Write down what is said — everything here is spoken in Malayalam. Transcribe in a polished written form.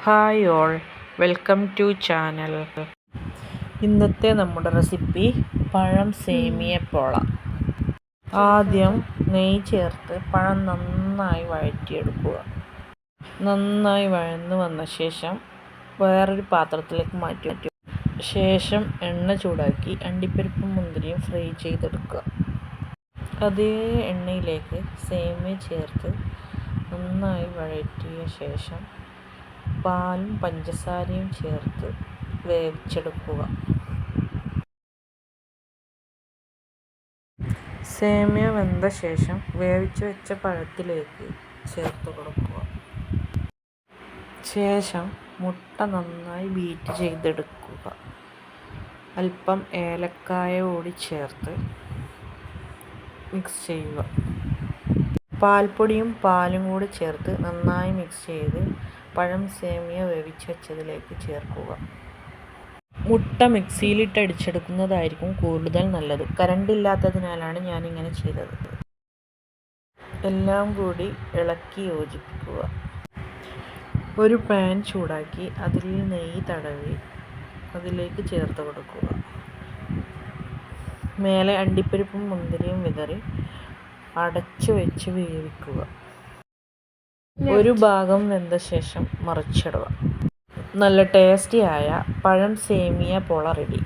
Hi all, welcome to channel. ഇന്നത്തെ നമ്മുടെ റെസിപ്പി പഴം സേമിയ പോള. ആദ്യം നെയ്യ് ചേർത്ത് പഴം നന്നായി വഴറ്റിയെടുക്കുക. നന്നായി വഴന്ന് വന്ന ശേഷം വേറൊരു പാത്രത്തിലേക്ക് മാറ്റി ശേഷം എണ്ണ ചൂടാക്കി അണ്ടിപ്പരിപ്പും മുന്തിരിയും ഫ്രൈ ചെയ്തെടുക്കുക. അതേ എണ്ണയിലേക്ക് സേമിയ ചേർത്ത് നന്നായി വഴറ്റിയ ശേഷം പാലും പഞ്ചസാരയും ചേർത്ത് വേവിച്ചെടുക്കുക. സേമിയ വെന്ത ശേഷം വേവിച്ച് വെച്ച പഴത്തിലേക്ക് ചേർത്ത് കൊടുക്കുക. ശേഷം മുട്ട നന്നായി ബീറ്റ് ചെയ്തെടുക്കുക. അല്പം ഏലക്കായ കൂടി ചേർത്ത് മിക്സ് ചെയ്യുക. പാൽപ്പൊടിയും പാലും കൂടി ചേർത്ത് നന്നായി മിക്സ് ചെയ്ത് പഴം സേമിയ വേവിച്ച് വെച്ചതിലേക്ക് ചേർക്കുക. മുട്ട മിക്സിയിലിട്ട് അടിച്ചെടുക്കുന്നതായിരിക്കും കൂടുതൽ നല്ലത്. കറണ്ട് ഇല്ലാത്തതിനാലാണ് ഞാനിങ്ങനെ ചെയ്തത്. എല്ലാം കൂടി ഇളക്കി യോജിപ്പിക്കുക. ഒരു പാൻ ചൂടാക്കി അതിൽ നെയ്യ് തടവി അതിലേക്ക് ചേർത്ത് കൊടുക്കുക. മേലെ അണ്ടിപ്പരിപ്പും മുന്തിരിയും വിതറി അടച്ചു വെച്ച് വേവിക്കുക. ഒരു ഭാഗം വെന്ത ശേഷം മറിച്ചിടുക. നല്ല ടേസ്റ്റിയായ പഴം സേമിയ പോള റെഡി.